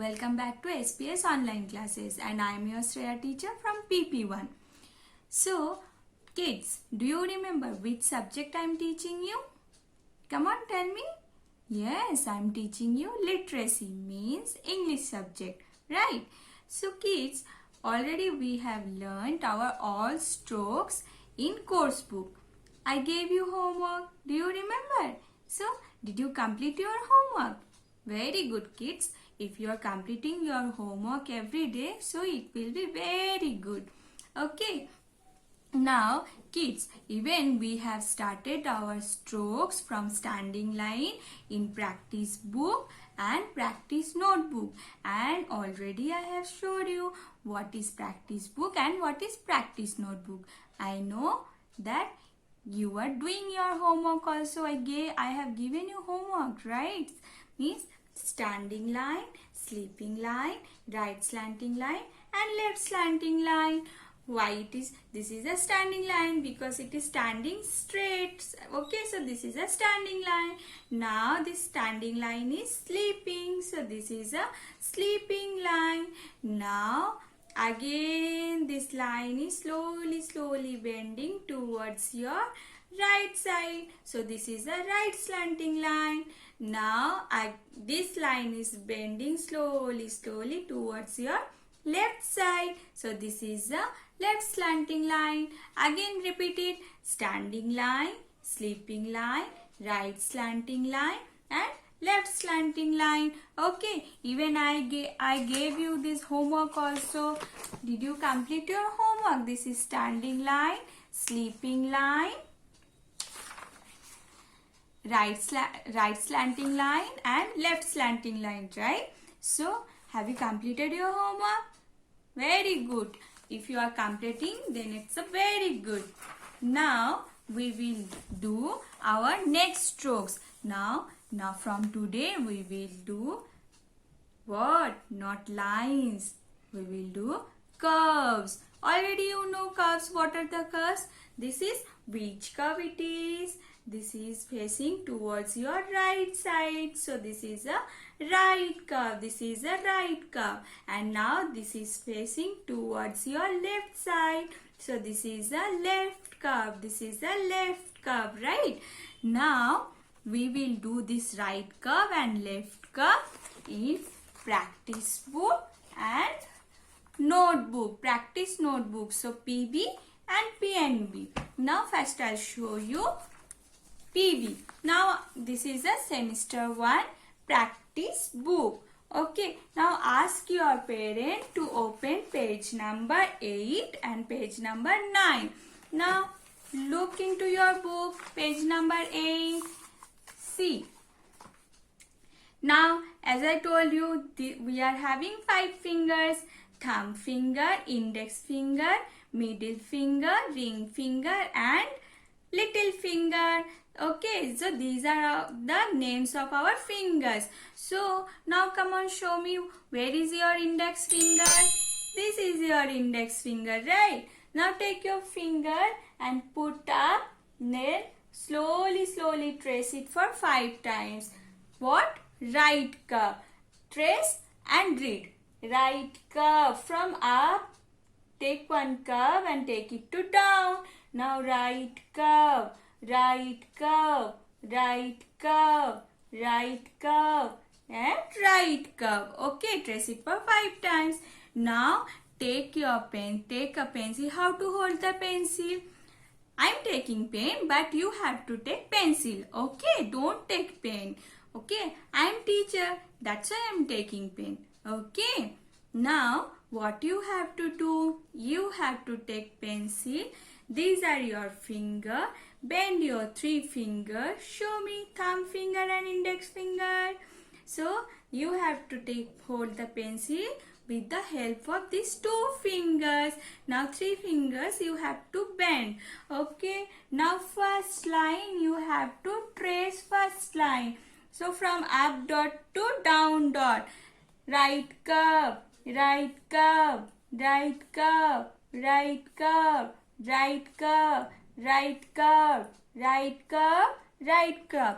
Welcome back to SPS online classes and I am your Shreya teacher from PP1. So, kids, do you remember which subject I am teaching you? Come on, tell me. Yes, I am teaching you literacy, means English subject, right? So, kids, already we have learnt our all strokes in course book. I gave you homework. Do you remember? So, did you complete your homework? Very good, kids. If you are completing your homework every day, so it will be very good. Okay. Now, kids, even we have started our strokes from standing line in practice book and practice notebook. And already I have showed you what is practice book and what is practice notebook. I know that you are doing your homework also. I have given you homework, right? Means standing line, sleeping line, right slanting line and left slanting line. Why this is a standing line? Because it is standing straight. Okay, so this is a standing line. Now this standing line is sleeping. So this is a sleeping line. Now again this line is slowly bending towards your right side. So this is a right slanting line. Now this line is bending slowly towards your left side. So this is a left slanting line. Again repeat it. Standing line, sleeping line, right slanting line and left slanting line. Okay, even I gave you this homework also. Did you complete your homework? This is standing line, sleeping line, right slanting line and left slanting line, right? So have you completed your homework? Very good. If you are completing, then it's a very good. Now we will do our next strokes. Now from today we will do what? Not lines. We will do curves. Already you know curves. What are the curves? This is which curve it is. This is facing towards your right side. So this is a right curve. This is a right curve. And now this is facing towards your left side. So this is a left curve. This is a left curve, right? Now we will do this right curve and left curve in practice book and notebook. Practice notebook. So PB and PNB. Now first I'll show you PB. Now this is a semester 1 practice book. Okay. Now ask your parent to open page number 8 and page number 9. Now look into your book, page number 8. See. Now as I told you, we are having 5 fingers. Thumb finger, index finger, middle finger, ring finger and little finger. Okay, so these are the names of our fingers. So now come on, show me where is your index finger. This is your index finger, right? Now take your finger and put up, then slowly trace it for 5 times. What? Right curve. Trace and read. Right curve. From up, take one curve and take it to down. Now right curve, right curve, right curve, right curve and right curve. Okay, trace it for 5 times. Now take your pen, take a pencil. How to hold the pencil? I'm taking pen, but you have to take pencil. Okay, don't take pen. Okay, I'm teacher. That's why I'm taking pen. Okay, now what you have to do? You have to take pencil. These are your finger. Bend your 3 fingers. Show me thumb finger and index finger. So you have to hold the pencil with the help of these 2 fingers. Now 3 fingers you have to bend. Okay. Now first line you have to trace first line. So from up dot to down dot. Right curve, right curve, right curve, right curve, right curve, right curve, right curve, right curve.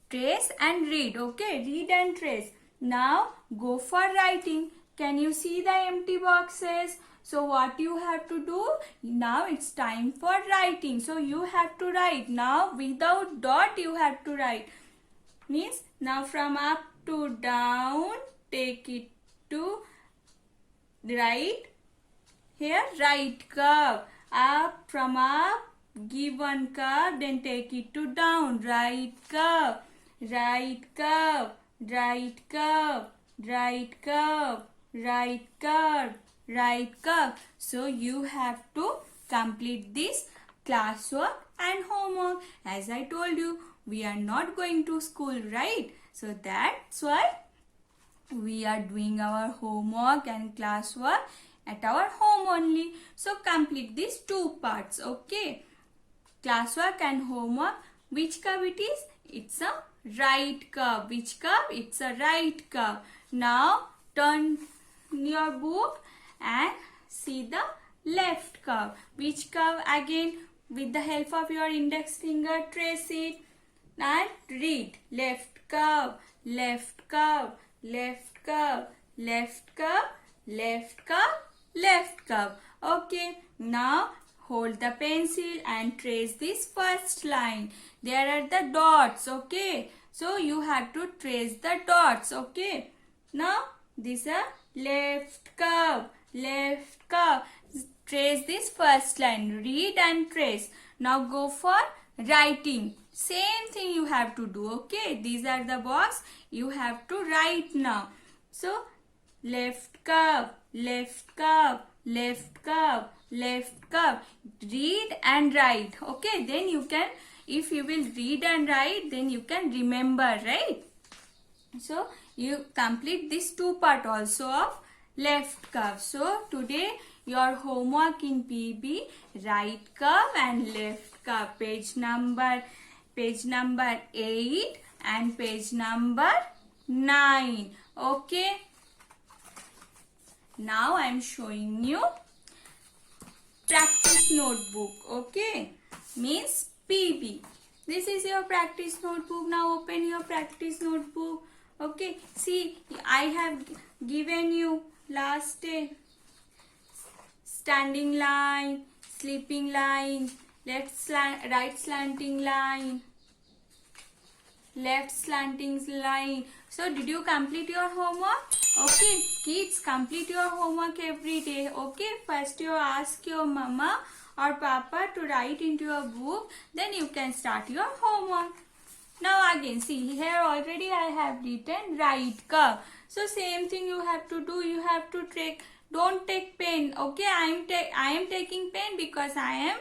Trace and read. Okay, read and trace. Now go for writing. Can you see the empty boxes? So what you have to do? Now it's time for writing. So you have to write. Now without dot you have to write. Means now from up to down, take it to right. Here right curve. Up, from up, give one curve, then take it to down. Right curve, right curve, right curve, right curve, right curve, right curve. So you have to complete this classwork and homework. As I told you, we are not going to school, right? So that's why we are doing our homework and classwork at our home only. So complete these two parts, okay? Classwork and homework. Which curve it is? It's a right curve. Which curve? It's a right curve. Now turn your book and see the left curve. Which curve? Again, with the help of your index finger, trace it and read. Left curve, left curve, left curve, left curve, left curve, left curve. Okay, now hold the pencil and trace this first line. There are the dots, okay? So you have to trace the dots, okay? Now this is left curve, left curve. Trace this first line, read and trace. Now go for writing. Same thing you have to do, okay? These are the box you have to write now. So left curve, left curve, left curve, left curve. Read and write, okay? Then you can, if you will read and write, then you can remember, right? So you complete this two part also of left curve. So today your homework in PB, right curve and left curve. Page number 8 and page number 9. Okay. Now I am showing you practice notebook. Okay. Means PB. This is your practice notebook. Now open your practice notebook. Okay. See, I have given you last day standing line, sleeping line, right slanting line, left slanting line. So did you complete your homework? Okay, kids, complete your homework every day. Okay, first you ask your mama or papa to write into your book, then you can start your homework. Now again, see here already I have written right curve. So same thing you have to do. You have to take. Don't take pen. Okay, I am taking pen because I am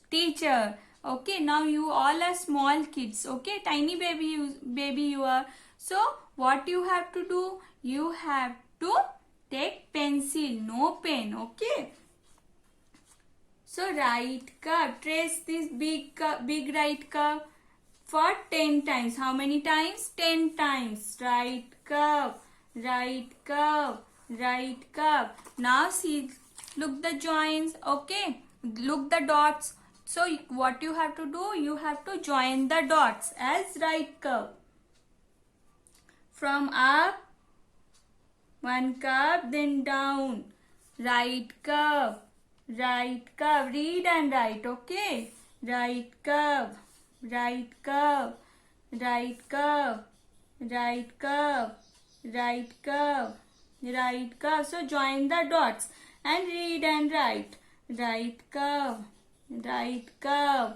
teacher. Okay, now you all are small kids. Okay, tiny baby you are. So what you have to do? You have to take pencil, no pen. Okay. So right curve. Trace this big right curve for 10 times. How many times? 10 times. Right curve, right curve, right curve. Now see, look the joins. Okay, look the dots. So what you have to do? You have to join the dots as right curve. From up, one curve, then down. Right curve, right curve. Read and write. Okay, right curve, right curve, right curve, right curve, right curve, right curve. So join the dots and read and write. Right curve, right curve,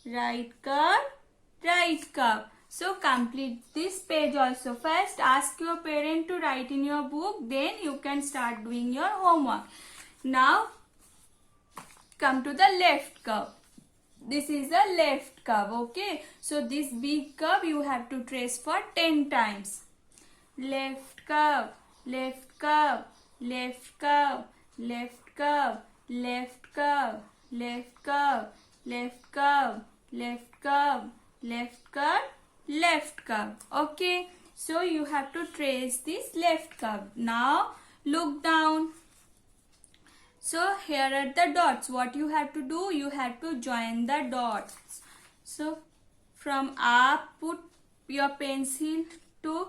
right curve, right curve. So complete this page also. First ask your parent to write in your book, then you can start doing your homework. Now come to the left curve. This is the left curve. Okay, so this big curve you have to trace for 10 times. Left curve, left curve, left curve, left curve, left curve, left curve, left curve, left curve, left curve, left curve. Okay, so you have to trace this left curve. Now look down. So here are the dots. What you have to do? You have to join the dots. So from up, put your pencil to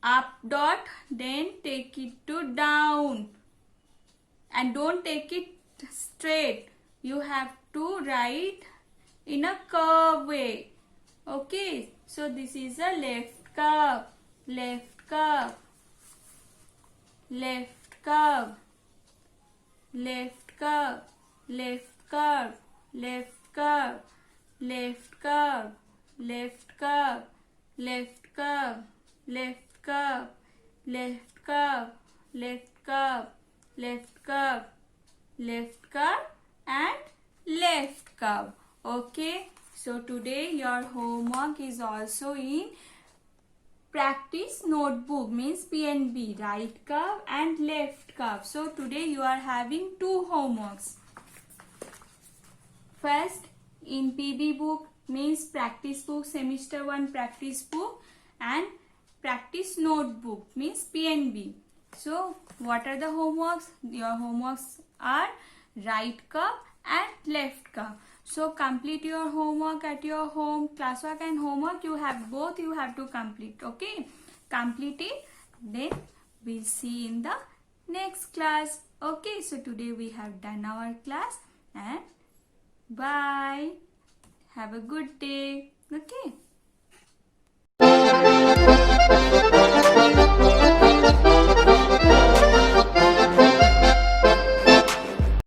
up dot, then take it to down, and don't take it straight. You have to write in a curve way. Okay, so this is a left curve, left curve, left curve, left curve, left curve, left curve, left curve, left curve, left curve, left curve, left curve, left curve, left curve, left curve, and left curve. Okay, so today your homework is also in practice notebook, means PNB, right curve and left curve. So today you are having two homeworks. First, in PB book, means practice book, semester 1 practice book, and practice notebook, means PNB. So what are the homeworks? Your homeworks are right curve and left curve. So complete your homework at your home. Classwork and homework, you have both, you have to complete. Okay, complete it, then we'll see in the next class. Okay, so today we have done our class, and bye, have a good day. Okay.